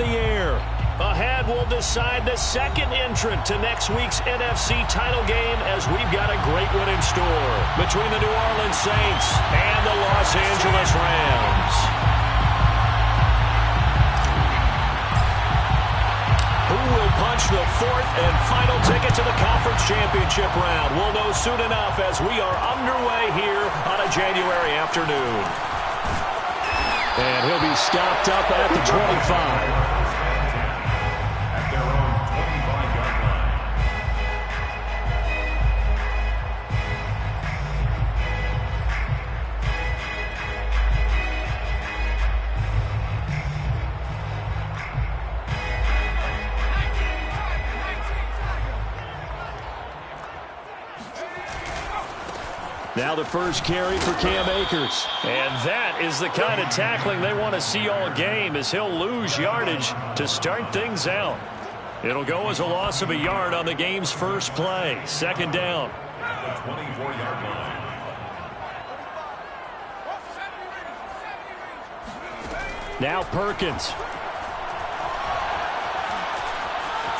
the air. Ahead, we'll decide the second entrant to next week's NFC title game as we've got a great one in store between the New Orleans Saints and the Los Angeles Rams. Who will punch the fourth and final ticket to the conference championship round? We'll know soon enough as we are underway here on a January afternoon. And he'll be stopped up at the 25. Now the first carry for Cam Akers. And that is the kind of tackling they want to see all game as he'll lose yardage to start things out. It'll go as a loss of a yard on the game's first play. Second down. At the 24-yard line. Now Perkins.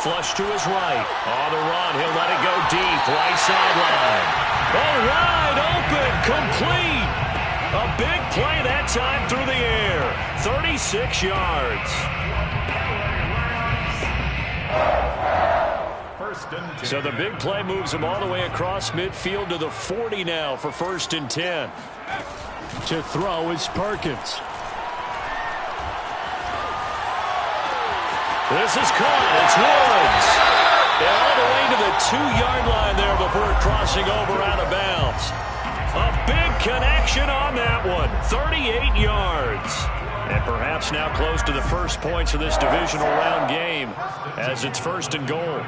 Flush to his right. On the run, he'll let it go deep. Right sideline. Oh, wide open, complete. A big play that time through the air. 36 yards. So the big play moves him all the way across midfield to the 40 now for 1st and 10. To throw is Perkins. This is caught. It's Woods. And all the way to the 2-yard line there before crossing over out of bounds. A big connection on that one. 38 yards. And perhaps now close to the first points of this divisional round game as it's 1st and goal.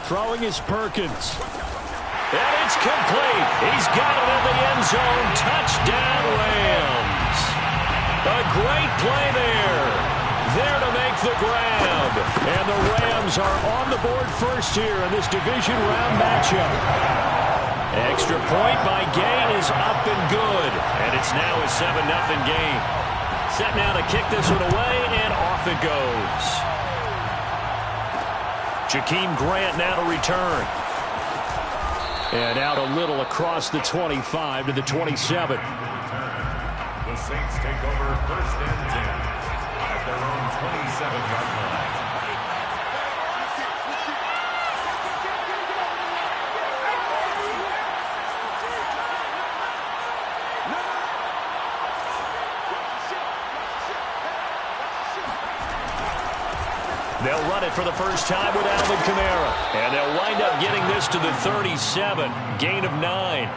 Throwing is Perkins. And it's complete. He's got it in the end zone. Touchdown, Rams. A great play there. There to make the grab. And the Rams are on the board first here in this division round matchup. Extra point by Gain is up and good. And it's now a 7-0 game. Set now to kick this one away, and off it goes. Jakeem Grant now to return. And out a little across the 25 to the 27. The Saints take over 1st and 10 at their own 27-yard line. They'll run it for the first time with Alvin Kamara. And they'll wind up getting this to the 37. Gain of 9.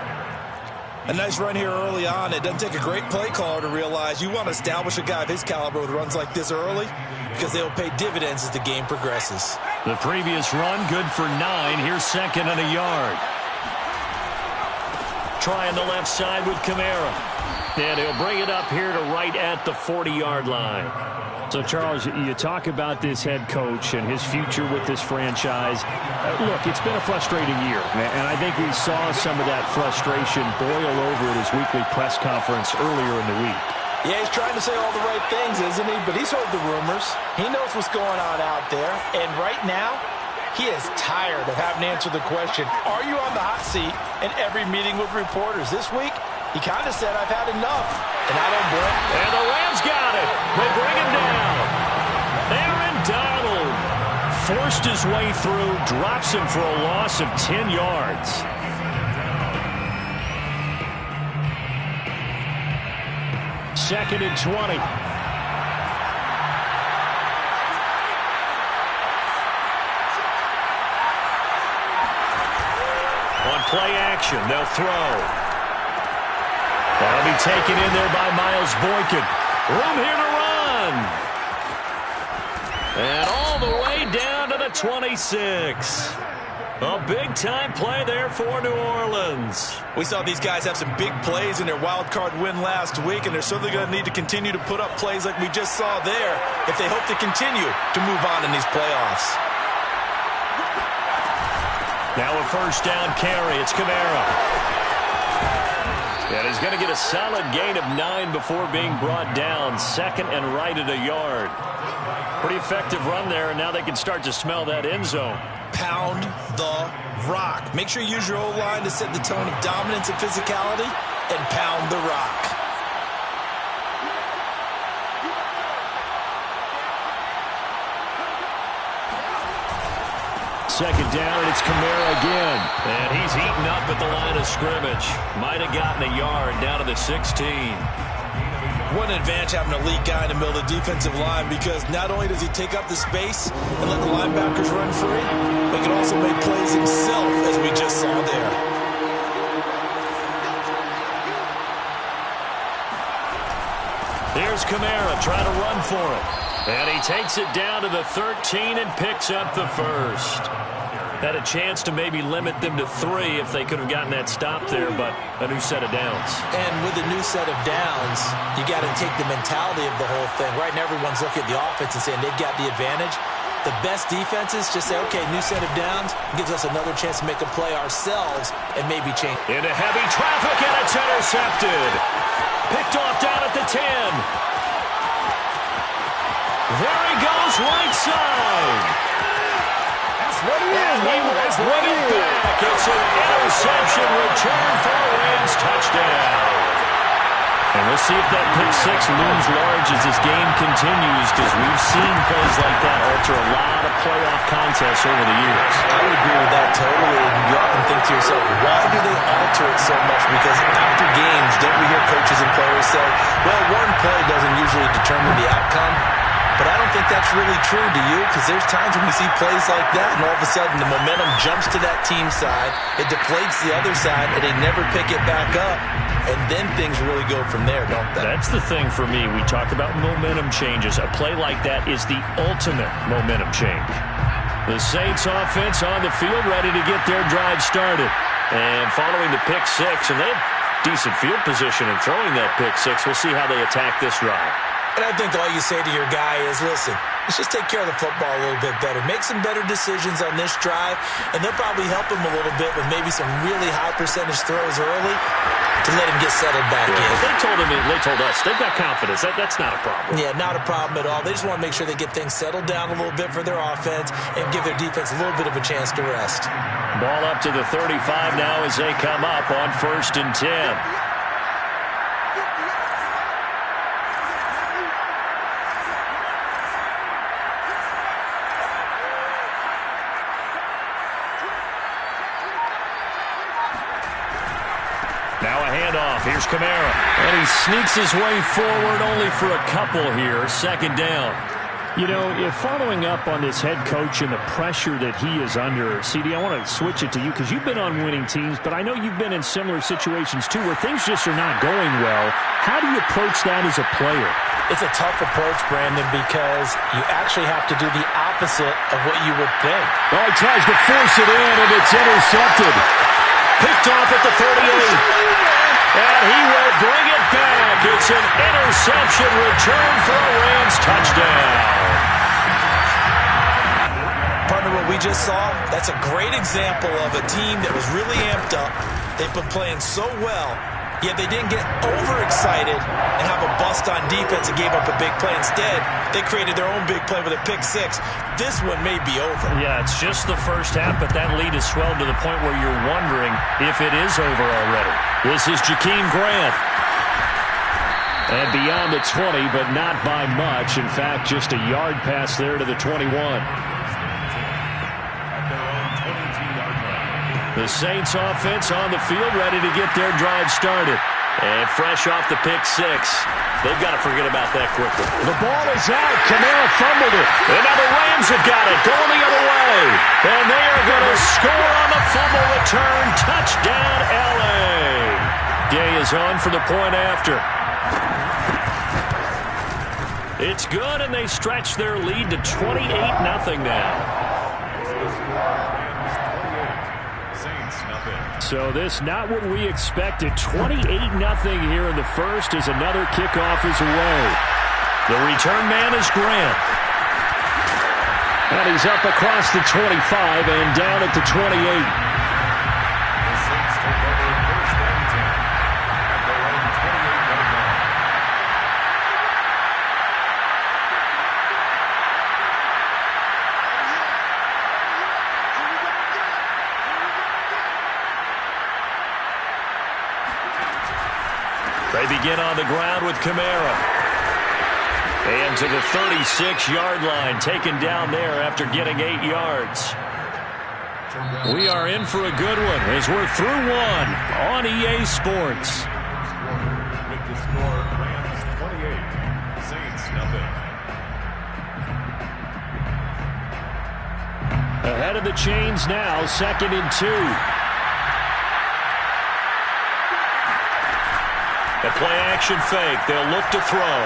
A nice run here early on. It doesn't take a great play caller to realize you want to establish a guy of his caliber with runs like this early because they'll pay dividends as the game progresses. The previous run, good for 9. Here's 2nd and a yard. Trying the left side with Kamara. And he'll bring it up here to right at the 40-yard line. So, Charles, you talk about this head coach and his future with this franchise. Look, it's been a frustrating year, and I think we saw some of that frustration boil over at his weekly press conference earlier in the week. Yeah, he's trying to say all the right things, isn't he? But he's heard the rumors. He knows what's going on out there. And right now, he is tired of having to answer the question, are you on the hot seat in every meeting with reporters? This week, he kind of said, I've had enough. And I don't blame him. And the Rams got it. They bring him down. Aaron Donald forced his way through, drops him for a loss of 10 yards. Second and 20. On play action, they'll throw. That'll be taken in there by Miles Boykin. Room here to run. And all the way down to the 26. A big-time play there for New Orleans. We saw these guys have some big plays in their wild card win last week, and they're certainly going to need to continue to put up plays like we just saw there if they hope to continue to move on in these playoffs. Now a first down carry. It's Kamara. And he's going to get a solid gain of 9 before being brought down. Second and right at a yard. Pretty effective run there, and now they can start to smell that end zone. Pound the rock. Make sure you use your O-line to set the tone of dominance and physicality, and pound the rock. Second down, and it's Kamara again. And he's eaten up at the line of scrimmage. Might have gotten a yard down to the 16. What an advantage having an elite guy in the middle of the defensive line, because not only does he take up the space and let the linebackers run free, but he can also make plays himself, as we just saw there. Here's Kamara trying to run for it. And he takes it down to the 13 and picks up the first. Had a chance to maybe limit them to 3 if they could have gotten that stop there, but a new set of downs. And with a new set of downs, you got to take the mentality of the whole thing. Right now, everyone's looking at the offense and saying they've got the advantage. The best defenses just say, okay, new set of downs gives us another chance to make a play ourselves and maybe change. Into heavy traffic, and it's intercepted. Picked off down at the 10. There he goes, right side. That's what he is. He will bring it back. It's an interception return for a Rams touchdown. And we'll see if that pick 6 looms large as this game continues, because we've seen plays like that alter a lot of playoff contests over the years. I would agree with that totally. And you often think to yourself, why do they alter it so much? Because after games, don't we hear coaches and players say, well, one play doesn't usually determine the outcome. But I don't think that's really true, do you? Because there's times when we see plays like that, and all of a sudden the momentum jumps to that team side, it deflates the other side, and they never pick it back up. And then things really go from there, don't they? That's the thing for me. We talk about momentum changes. A play like that is the ultimate momentum change. The Saints offense on the field, ready to get their drive started. And following the pick 6, and they have decent field position in throwing that pick 6. We'll see how they attack this drive. And I think all you say to your guy is, listen, let's just take care of the football a little bit better. Make some better decisions on this drive, and they'll probably help him a little bit with maybe some really high percentage throws early to let him get settled back in. They told us, they've got confidence. That's not a problem. Yeah, not a problem at all. They just want to make sure they get things settled down a little bit for their offense and give their defense a little bit of a chance to rest. Ball up to the 35 now as they come up on 1st and 10. Now a handoff. Here's Kamara. And he sneaks his way forward only for a couple here. 2nd down. You know, following up on this head coach and the pressure that he is under, CD, I want to switch it to you because you've been on winning teams, but I know you've been in similar situations too where things just are not going well. How do you approach that as a player? It's a tough approach, Brandon, because you actually have to do the opposite of what you would think. Oh, he tries to force it in, and it's intercepted. Picked off at the 38. And he will bring it back. It's an interception return for a Rams touchdown. Partner, what we just saw, that's a great example of a team that was really amped up. They've been playing so well, yet they didn't get overexcited and have a bust on defense and gave up a big play. Instead, they created their own big play with a pick 6. This one may be over. Yeah, it's just the first half, but that lead has swelled to the point where you're wondering if it is over already. This is Jakeem Grant. And beyond the 20, but not by much. In fact, just a yard pass there to the 21. The Saints offense on the field, ready to get their drive started. And fresh off the pick 6. They've got to forget about that quickly. The ball is out. Kamara fumbled it. And now the Rams have got it, going the other way. And they are going to score on the fumble return. Touchdown, L.A. Gay is on for the point after. It's good, and they stretch their lead to 28-0 now. So this not what we expected. 28-0 here in the first as another kickoff is away. The return man is Grant. And he's up across the 25 and down at the 28. They begin on the ground with Kamara. And to the 36-yard line, taken down there after getting 8 yards. We are in for a good one as we're through one on EA Sports. With the score, Rams 28, Saints nothing. Ahead of the chains now, 2nd and 2. The play-action fake. They'll look to throw.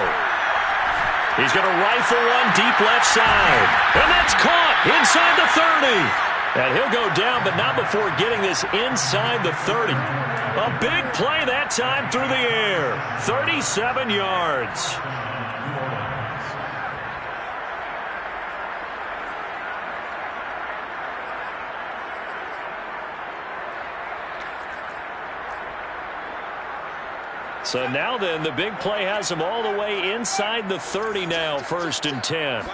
He's going to rifle one deep left side. And that's caught inside the 30. And he'll go down, but not before getting this inside the 30. A big play that time through the air. 37 yards. So now then, the big play has him all the way inside the 30 now, 1st and 10.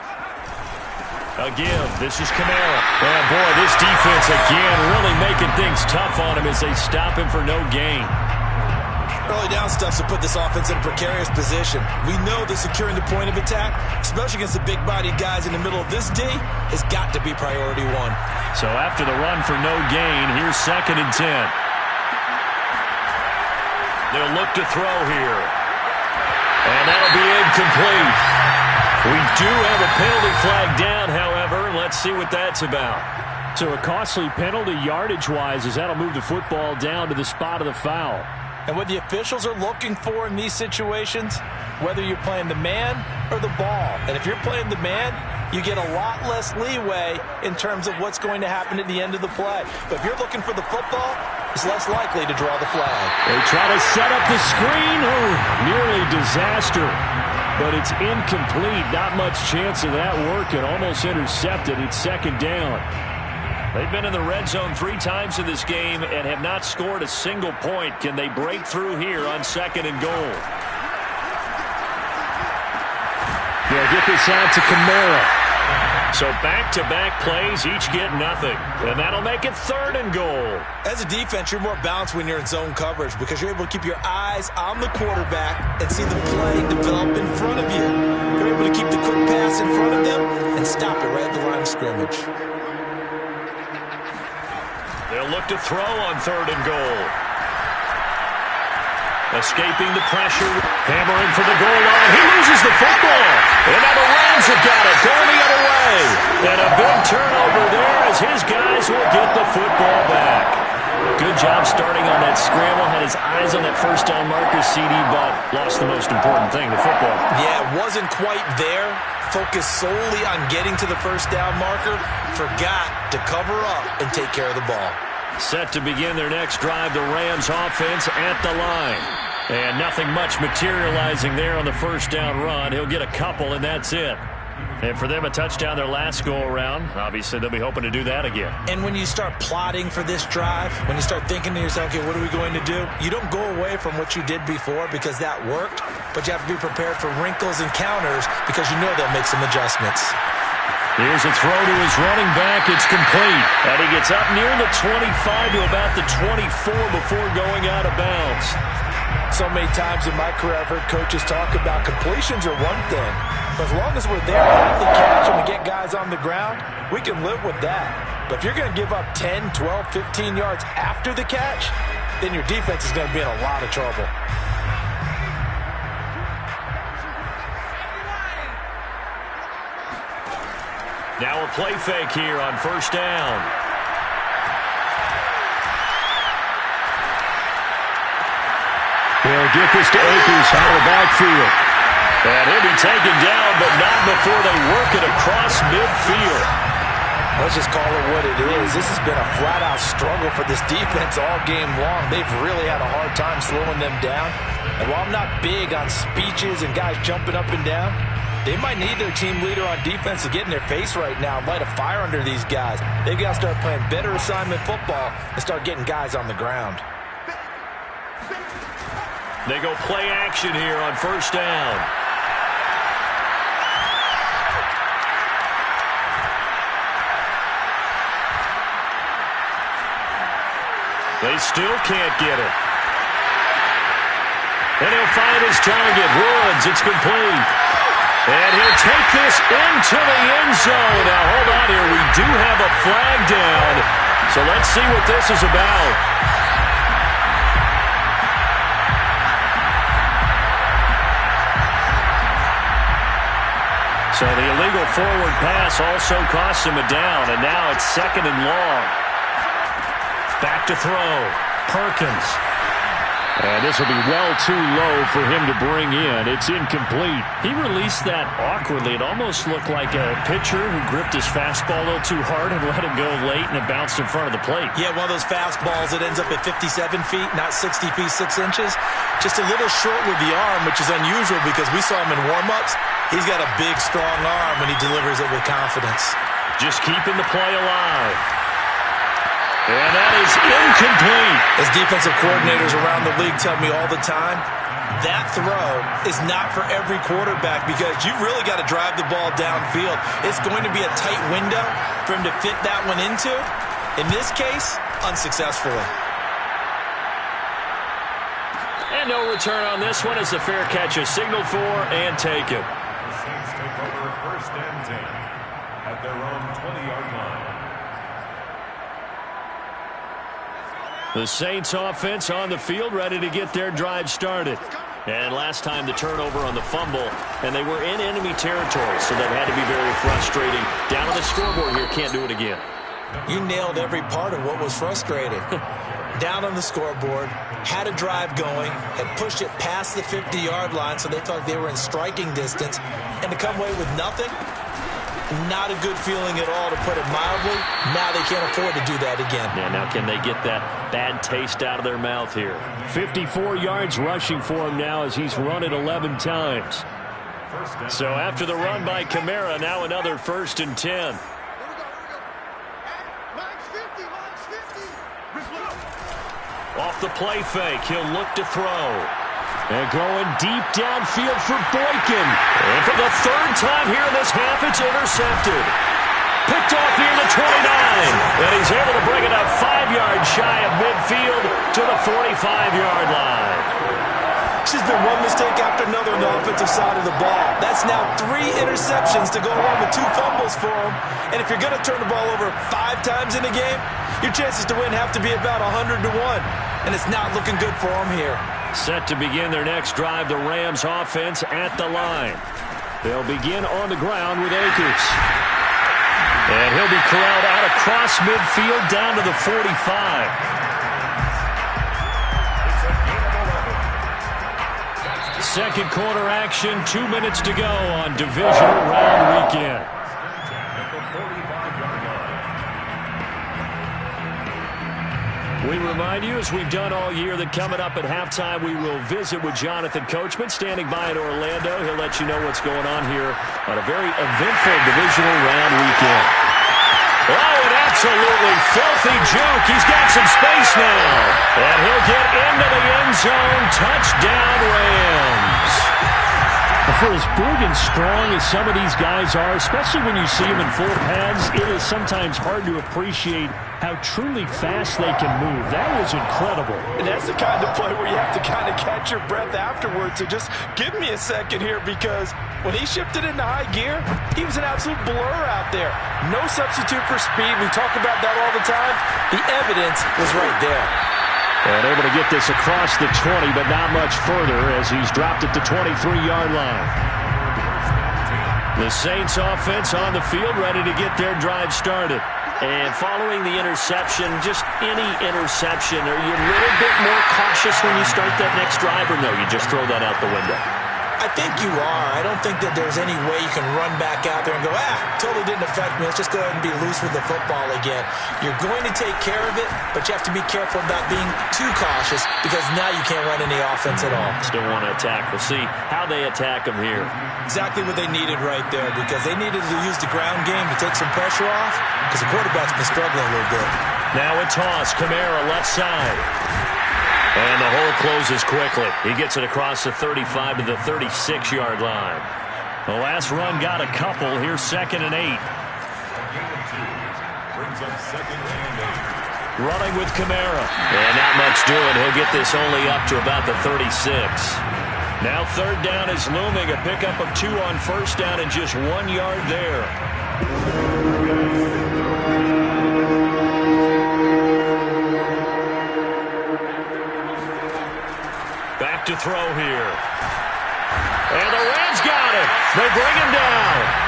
Again, this is Kamara. And boy, this defense again really making things tough on him as they stop him for no gain. Early down stuff to put this offense in a precarious position. We know that securing the point of attack, especially against the big-bodied guys in the middle of this D, has got to be priority one. So after the run for no gain, here's 2nd and 10. They'll look to throw here. And that'll be incomplete. We do have a penalty flag down, however. Let's see what that's about. So a costly penalty yardage-wise as that'll move the football down to the spot of the foul. And what the officials are looking for in these situations, whether you're playing the man or the ball. And if you're playing the man, you get a lot less leeway in terms of what's going to happen at the end of the play. But if you're looking for the football, it's less likely to draw the flag. They try to set up the screen. Oh, nearly disaster. But it's incomplete. Not much chance of that working. Almost intercepted. It's 2nd down. They've been in the red zone 3 times in this game and have not scored a single point. Can they break through here on 2nd and goal? They'll get this out to Kamara. So back-to-back plays, each get nothing. And that'll make it 3rd and goal. As a defense, you're more balanced when you're in zone coverage because you're able to keep your eyes on the quarterback and see the play develop in front of you. You're able to keep the quick pass in front of them and stop it right at the line of scrimmage. They'll look to throw on 3rd and goal. Escaping the pressure, hammering for the goal line. He loses the football. And now the Rams have got it, going the other way. And a big turnover there as his guys will get the football back. Good job starting on that scramble. Had his eyes on that 1st down marker, CD, but lost the most important thing, the football. Yeah, wasn't quite there. Focused solely on getting to the 1st down marker. Forgot to cover up and take care of the ball. Set to begin their next drive, the Rams offense at the line. And nothing much materializing there on the 1st down run. He'll get a couple, and that's it. And for them, a touchdown their last go-around. Obviously, they'll be hoping to do that again. And when you start plotting for this drive, when you start thinking to yourself, okay, what are we going to do? You don't go away from what you did before because that worked, but you have to be prepared for wrinkles and counters because you know they'll make some adjustments. Here's a throw to his running back. It's complete. And he gets up near the 25 to about the 24 before going out of bounds. So many times in my career, I've heard coaches talk about completions are one thing. But as long as we're there at the catch and we get guys on the ground, we can live with that. But if you're going to give up 10, 12, 15 yards after the catch, then your defense is going to be in a lot of trouble. Now a play fake here on 1st down. They'll get this to Akers out of the backfield. And he'll be taken down, but not before they work it across midfield. Let's just call it what it is. This has been a flat-out struggle for this defense all game long. They've really had a hard time slowing them down. And while I'm not big on speeches and guys jumping up and down, they might need their team leader on defense to get in their face right now and light a fire under these guys. They've got to start playing better assignment football and start getting guys on the ground. They go play action here on 1st down. They still can't get it. And he'll find his target. Woods, it's complete. And he'll take this into the end zone. Now, hold on here. We do have a flag down. So let's see what this is about. So the illegal forward pass also costs him a down. And now it's 2nd and long. Back to throw. Perkins. And this will be well too low for him to bring in. It's incomplete. He released that awkwardly. It almost looked like a pitcher who gripped his fastball a little too hard and let it go late, and it bounced in front of the plate. Yeah, one of those fastballs that ends up at 57 feet, not 60 feet, 6 inches. Just a little short with the arm, which is unusual because we saw him in warm-ups. He's got a big, strong arm, and he delivers it with confidence. Just keeping the play alive. And that is incomplete. As defensive coordinators around the league tell me all the time, that throw is not for every quarterback because you've really got to drive the ball downfield. It's going to be a tight window for him to fit that one into. In this case, unsuccessfully. And no return on this one as the fair catch is signaled for and taken. The Saints take over 1st and 10 at their own 20-yard line. The Saints offense on the field, ready to get their drive started. And last time the turnover on the fumble, and they were in enemy territory, so that had to be very frustrating. Down on the scoreboard here, can't do it again. You nailed every part of what was frustrating. Down on the scoreboard, had a drive going, had pushed it past the 50-yard line, so they thought they were in striking distance, and to come away with nothing, not a good feeling at all, to put it mildly. Now they can't afford to do that again. Yeah, now can they get that bad taste out of their mouth here? 54 yards rushing for him now as he's run it 11 times. So after the run by Kamara, now another 1st and 10. Off the play fake, he'll look to throw. And going deep downfield for Boykin. And for the 3rd time here in this half, it's intercepted. Picked off near the 29. And he's able to bring it up 5 yards shy of midfield to the 45-yard line. This has been one mistake after another on the offensive side of the ball. That's now 3 interceptions to go along with 2 fumbles for him. And if you're going to turn the ball over 5 times in a game, your chances to win have to be about 100 to 1. And it's not looking good for him here. Set to begin their next drive, the Rams offense at the line. They'll begin on the ground with Akers. And he'll be corralled out across midfield down to the 45. Second quarter action, 2 minutes to go on divisional round weekend. We remind you, as we've done all year, that coming up at halftime, we will visit with Jonathan Coachman, standing by in Orlando. He'll let you know what's going on here on a very eventful divisional round weekend. Oh, an absolutely filthy juke. He's got some space now. And he'll get into the end zone. Touchdown, Rams. For as big and strong as some of these guys are, especially when you see them in full pads, it is sometimes hard to appreciate how truly fast they can move. That was incredible. And that's the kind of play where you have to kind of catch your breath afterwards. So just give me a second here, because when he shifted into high gear, he was an absolute blur out there. No substitute for speed. We talk about that all the time. The evidence was right there. And able to get this across the 20, but not much further as he's dropped it to 23-yard line. The Saints offense on the field, ready to get their drive started. And following the interception, just any interception, are you a little bit more cautious when you start that next drive, or no, you just throw that out the window? I think you are. I don't think that there's any way you can run back out there and go, totally didn't affect me. Let's just go ahead and be loose with the football again. You're going to take care of it, but you have to be careful about being too cautious, because now you can't run any offense at all. Still want to attack. We'll see how they attack them here. Exactly what they needed right there, because they needed to use the ground game to take some pressure off, because the quarterback's been struggling a little bit. Now a toss. Kamara left side. And the hole closes quickly. He gets it across the 35 to the 36-yard line. The last run got a couple. Here's 2nd and 8. Brings up 2nd and 8. Running with Kamara. And not much doing. He'll get this only up to about the 36. Now third down is looming. A pickup of 2 on first down and just 1 yard there. Back to throw here. And the Rams got it. They bring him down.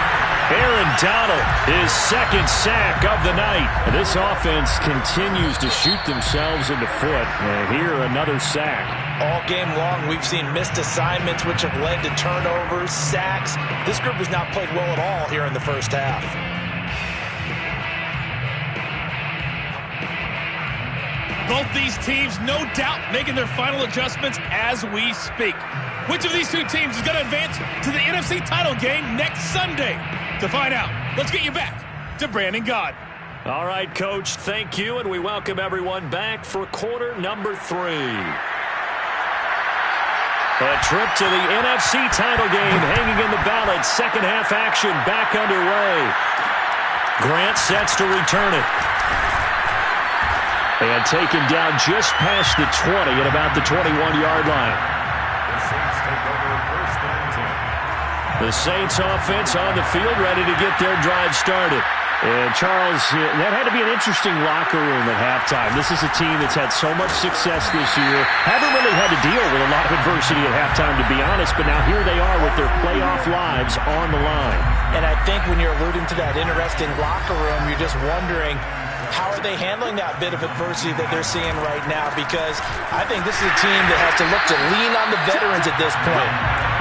Aaron Donald, his second sack of the night. This offense continues to shoot themselves in the foot. And here, another sack. All game long, we've seen missed assignments, which have led to turnovers, sacks. This group has not played well at all here in the first half. Both these teams, no doubt, making their final adjustments as we speak. Which of these two teams is going to advance to the NFC title game next Sunday? To find out, let's get you back to Brandon Gaud. All right, Coach, thank you, and we welcome everyone back for quarter number 3. A trip to the NFC title game hanging in the balance. Second half action back underway. Grant sets to return it. And taken down just past the 20 at about the 21-yard line. The Saints offense on the field ready to get their drive started. And, Charles, that had to be an interesting locker room at halftime. This is a team that's had so much success this year. Haven't really had to deal with a lot of adversity at halftime, to be honest, but now here they are with their playoff lives on the line. And I think when you're alluding to that interesting locker room, you're just wondering, how are they handling that bit of adversity that they're seeing right now? Because I think this is a team that has to look to lean on the veterans at this point.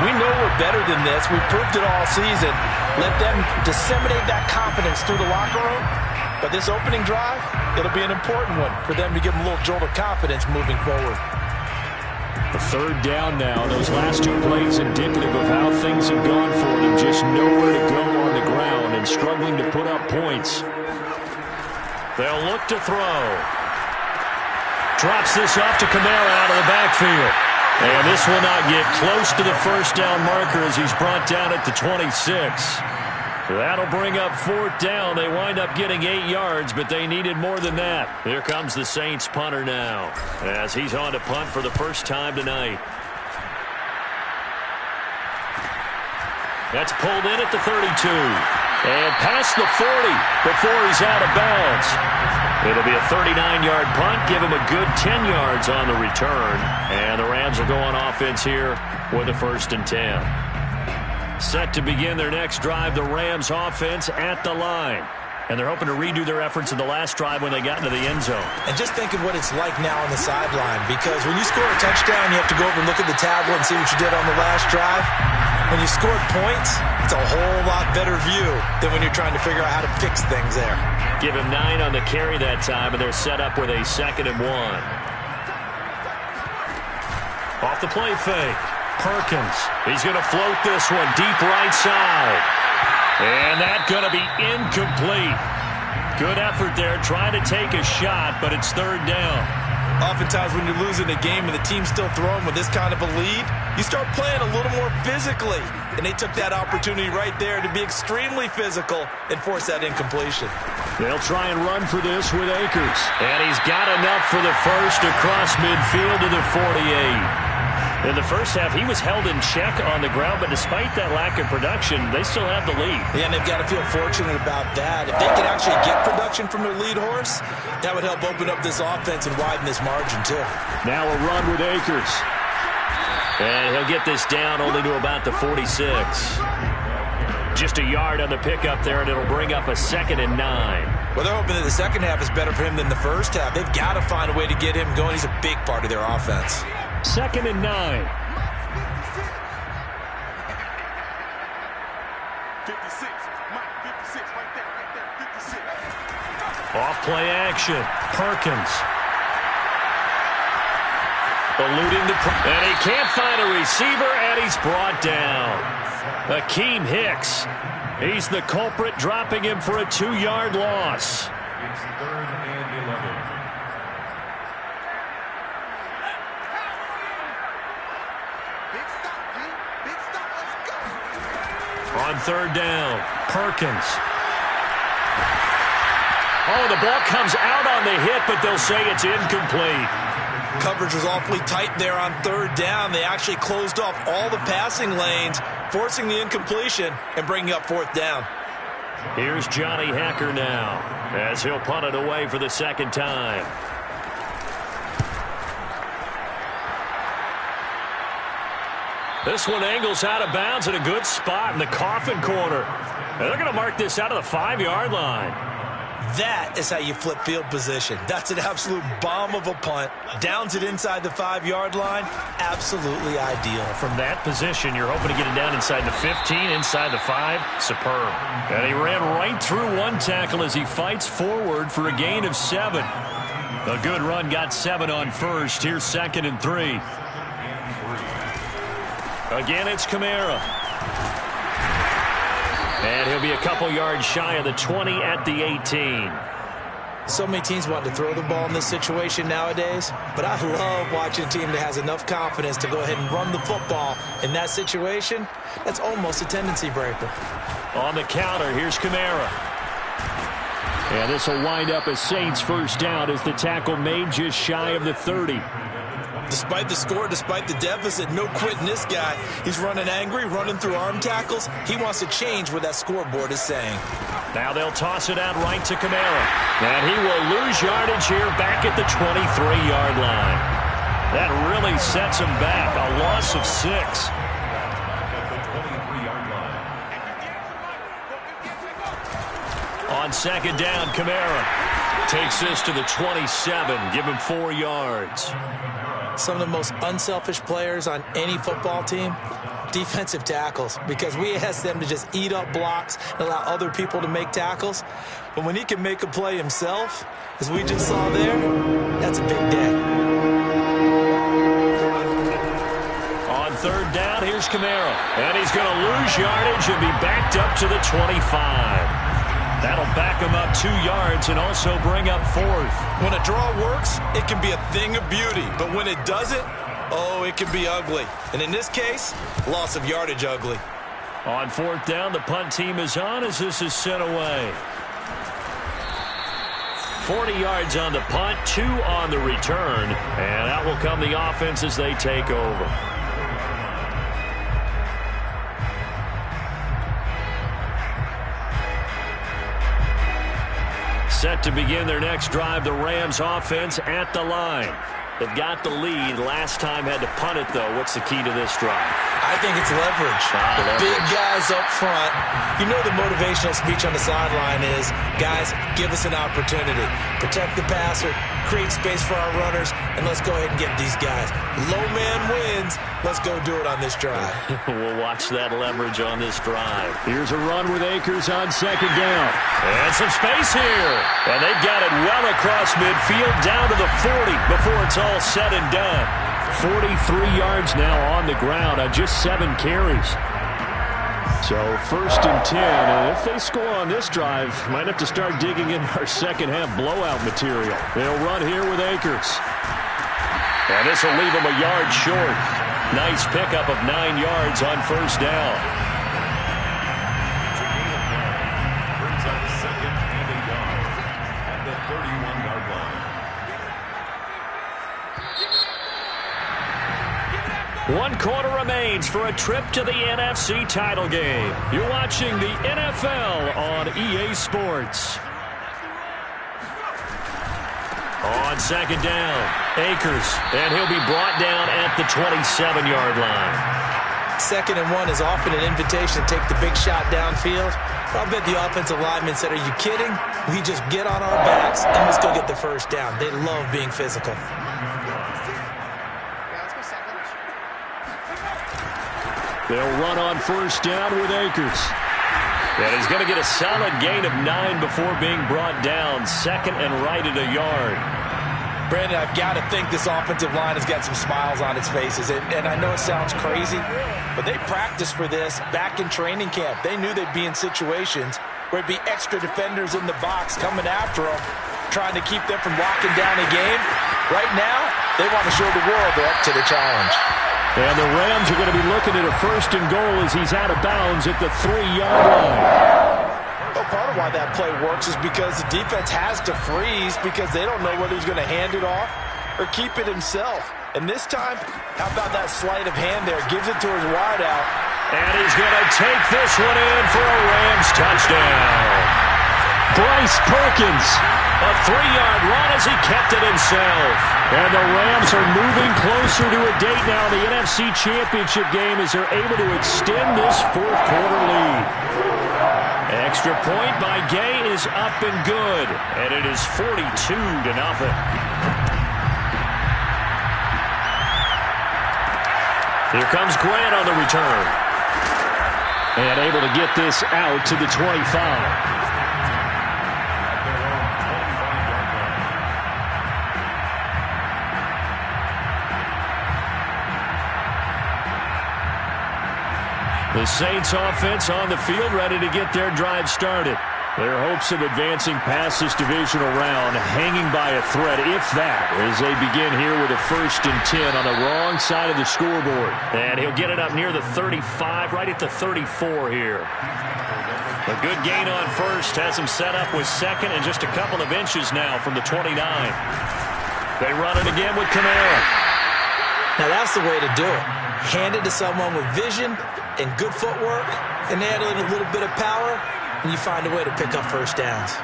We know we're better than this. We've proved it all season. Let them disseminate that confidence through the locker room. But this opening drive, it'll be an important one for them to give them a little jolt of confidence moving forward. The third down now. Those last 2 plays indicative of how things have gone for them. Just nowhere to go on the ground and struggling to put up points. They'll look to throw. Drops this off to Kamara out of the backfield. And this will not get close to the first down marker as he's brought down at the 26. That'll bring up 4th down. They wind up getting 8 yards, but they needed more than that. Here comes the Saints punter now as he's on to punt for the first time tonight. That's pulled in at the 32. And past the 40 before he's out of bounds. It'll be a 39-yard punt. Give him a good 10 yards on the return. And the Rams will go on offense here with a 1st and 10. Set to begin their next drive, the Rams offense at the line. And they're hoping to redo their efforts in the last drive when they got into the end zone. And just think of what it's like now on the sideline. Because when you score a touchdown, you have to go over and look at the tablet and see what you did on the last drive. When you scored points, it's a whole lot better view than when you're trying to figure out how to fix things there. Give him 9 on the carry that time, and they're set up with a 2nd and 1. Off the play fake. Perkins. He's going to float this one deep right side. And that's going to be incomplete. Good effort there trying to take a shot, but it's 3rd down. Oftentimes when you're losing a game and the team's still throwing with this kind of a lead, you start playing a little more physically. And they took that opportunity right there to be extremely physical and force that incompletion. They'll try and run for this with Akers. And he's got enough for the first across midfield to the 48. In the first half, he was held in check on the ground, but despite that lack of production, they still have the lead. Yeah, and they've got to feel fortunate about that. If they can actually get production from their lead horse, that would help open up this offense and widen this margin, too. Now a run with Akers. And he'll get this down only to about the 46. Just a yard on the pickup there, and it'll bring up a 2nd and 9. Well, they're hoping that the second half is better for him than the first half. They've got to find a way to get him going. He's a big part of their offense. 2nd and 9. 56, Mike, 56, right there, 56. Off play action. Perkins. Eluding the... And he can't find a receiver, and he's brought down. Akeem Hicks. He's the culprit, dropping him for a 2-yard loss. It's 3rd and 11. On 3rd down, Perkins. Oh, the ball comes out on the hit, but they'll say it's incomplete. Coverage was awfully tight there on third down. They actually closed off all the passing lanes, forcing the incompletion and bringing up fourth down. Here's Johnny Hacker now as he'll punt it away for the second time. This one angles out of bounds in a good spot in the coffin corner. And they're going to mark this out of the 5-yard line. That is how you flip field position. That's an absolute bomb of a punt. Downs it inside the 5-yard line. Absolutely ideal. From that position, you're hoping to get it down inside the 15, inside the 5. Superb. And he ran right through one tackle as he fights forward for a gain of 7. A good run got 7 on first. Here's 2nd and 3. Again, it's Kamara. And he'll be a couple yards shy of the 20 at the 18. So many teams want to throw the ball in this situation nowadays, but I love watching a team that has enough confidence to go ahead and run the football. In that situation, that's almost a tendency breaker. On the counter, here's Kamara. And this will wind up a Saints first down as the tackle made just shy of the 30. Despite the score, despite the deficit, no quitting this guy. He's running angry, running through arm tackles. He wants to change what that scoreboard is saying. Now they'll toss it out right to Kamara. And he will lose yardage here back at the 23-yard line. That really sets him back. A loss of 6. On second down, Kamara takes this to the 27. Give him 4 yards. Some of the most unselfish players on any football team, defensive tackles, because we ask them to just eat up blocks and allow other people to make tackles. But when he can make a play himself, as we just saw there, that's a big day. On third down, here's Kamara. And he's going to lose yardage and be backed up to the 25. That'll back him up 2 yards and also bring up 4th. When a draw works, it can be a thing of beauty. But when it doesn't, oh, it can be ugly. And in this case, loss of yardage ugly. On 4th down, the punt team is on as this is sent away. 40 yards on the punt, 2 on the return. And out will come the offense as they take over. Set to begin their next drive, the Rams offense at the line. They've got the lead. Last time had to punt it, though. What's the key to this drive? I think it's leverage. The big guys up front. You know the motivational speech on the sideline is, guys, give us an opportunity. Protect the passer, create space for our runners, and let's go ahead and get these guys. Low man wins. Let's go do it on this drive. We'll watch that leverage on this drive. Here's a run with Akers on second down. And some space here. And they've got it well across midfield down to the 40 before it's all said and done. 43 yards now on the ground on just 7 carries. So 1st and 10, and if they score on this drive, might have to start digging in our second half blowout material. They'll run here with Akers. And this will leave them a yard short. Nice pickup of 9 yards on first down. Brings up 2nd and a yard at the 31-yard line. 1 quarter remains for a trip to the NFC title game. You're watching the NFL on EA Sports. On second down, Akers, and he'll be brought down at the 27-yard line. 2nd and 1 is often an invitation to take the big shot downfield. I'll bet the offensive lineman said, are you kidding? We just get on our backs and let's go get the first down. They love being physical. They'll run on first down with Akers. And he's going to get a solid gain of 9 before being brought down. 2nd and right at a yard. Brandon, I've got to think this offensive line has got some smiles on its faces. And I know it sounds crazy, but they practiced for this back in training camp. They knew they'd be in situations where it'd be extra defenders in the box coming after them, trying to keep them from locking down a game. Right now, they want to show the world they're up to the challenge. And the Rams are going to be looking at a 1st and goal as he's out of bounds at the 3-yard line. part of why that play works is because the defense has to freeze because they don't know whether he's going to hand it off or keep it himself. And this time, how about that sleight of hand there? Gives it to his wideout. And he's going to take this one in for a Rams touchdown. Bryce Perkins, a 3-yard run as he kept it himself. And the Rams are moving closer to a date now in the NFC Championship game as they're able to extend this fourth-quarter lead. Extra point by Gay is up and good, and it is 42-0. Here comes Grant on the return. And able to get this out to the 25. The Saints offense on the field ready to get their drive started. Their hopes of advancing past this divisional round hanging by a thread, if that, as they begin here with a 1st and 10 on the wrong side of the scoreboard. And he'll get it up near the 35, right at the 34 here. A good gain on first has him set up with second and just a couple of inches now from the 29. They run it again with Kamara. Now that's the way to do it. Hand it to someone with vision and good footwork and add in a little bit of power, and you find a way to pick up first downs.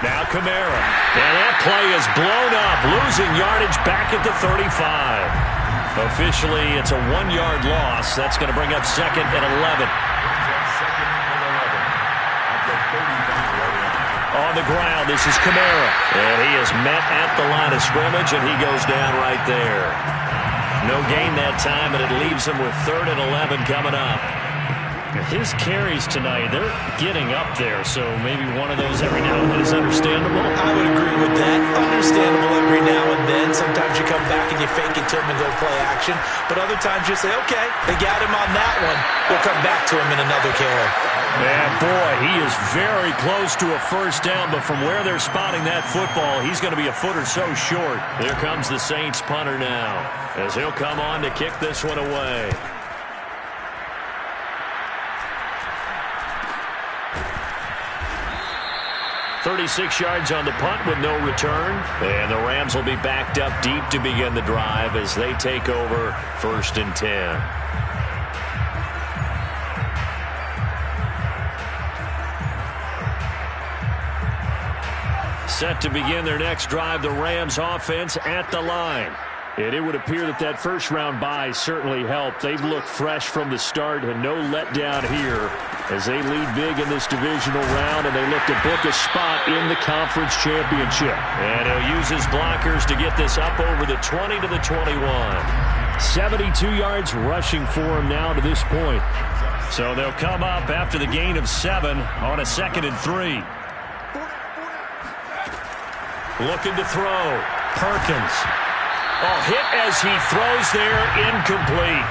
Now Kamara. And that play is blown up, losing yardage back at the 35. Officially, it's a 1-yard loss. That's going to bring up 2nd and 11. On the ground, this is Kamara. And he is met at the line of scrimmage, and he goes down right there. No gain that time, and it leaves him with 3rd and 11 coming up. His carries tonight, they're getting up there, so maybe one of those every now and then is understandable. I would agree with that. Understandable every now and then. Sometimes you come back and you fake it to him and go play action. But other times you say, okay, they got him on that one. We'll come back to him in another carry. And boy, he is very close to a first down, but from where they're spotting that football, he's going to be a foot or so short. Here comes the Saints punter now, as he'll come on to kick this one away. "36 yards on the punt with no return. And the Rams will be backed up deep to begin the drive as they take over 1st and 10. Set to begin their next drive, the Rams offense at the line. And it would appear that that first-round bye certainly helped. They've looked fresh from the start and no letdown here as they lead big in this divisional round, and they look to book a spot in the conference championship. And he'll use his blockers to get this up over the 20 to the 21. 72 yards rushing for him now to this point. So they'll come up after the gain of 7 on a 2nd and 3. Looking to throw. Perkins. Oh, hit as he throws there, incomplete.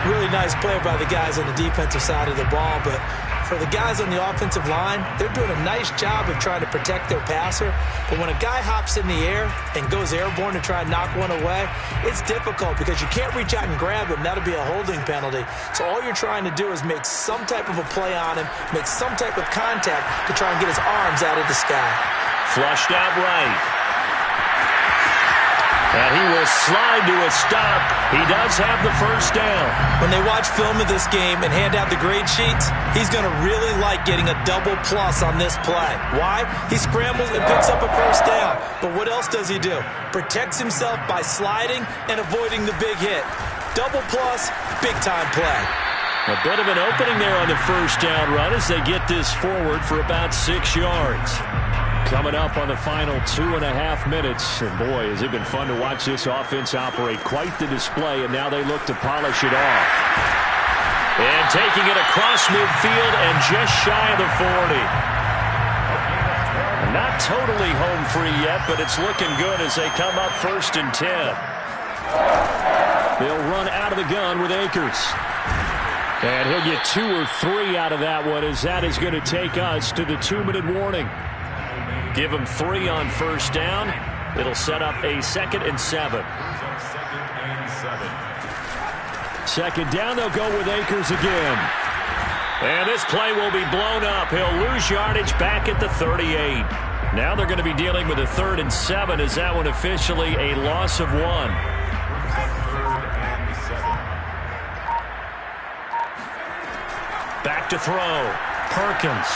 Really nice play by the guys on the defensive side of the ball, but for the guys on the offensive line, they're doing a nice job of trying to protect their passer. But when a guy hops in the air and goes airborne to try and knock one away, it's difficult because you can't reach out and grab him. That'll be a holding penalty. So all you're trying to do is make some type of a play on him, make some type of contact to try and get his arms out of the sky. Flushed out right. And he will slide to a stop. He does have the first down. When they watch film of this game and hand out the grade sheets, he's going to really like getting a double plus on this play. Why? He scrambles and picks up a first down. But what else does he do? Protects himself by sliding and avoiding the big hit. Double plus, big-time play. A bit of an opening there on the first down run as they get this forward for about 6 yards. Coming up on the final 2.5 minutes. And boy, has it been fun to watch this offense operate. Quite the display, and now they look to polish it off. And taking it across midfield and just shy of the 40. Not totally home free yet, but it's looking good as they come up 1st and 10. They'll run out of the gun with Akers. And he'll get 2 or 3 out of that one as that is going to take us to the 2-minute warning. Give him 3 on first down. It'll set up a 2nd and 7. 2nd down, they'll go with Akers again. And this play will be blown up. He'll lose yardage back at the 38. Now they're going to be dealing with a 3rd and 7. Is that one officially a loss of 1? Back to throw. Perkins.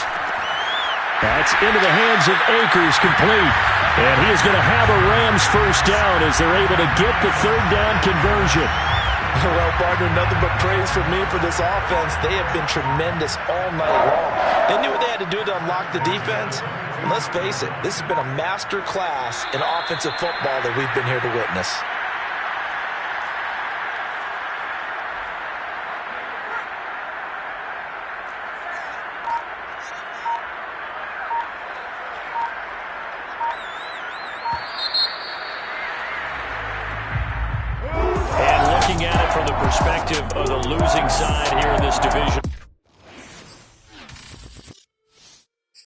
That's into the hands of Akers, complete. And he is going to have a Rams first down as they're able to get the 3rd down conversion. Well, partner, nothing but praise for me for this offense. They have been tremendous all night long. They knew what they had to do to unlock the defense. And let's face it, this has been a master class in offensive football that we've been here to witness.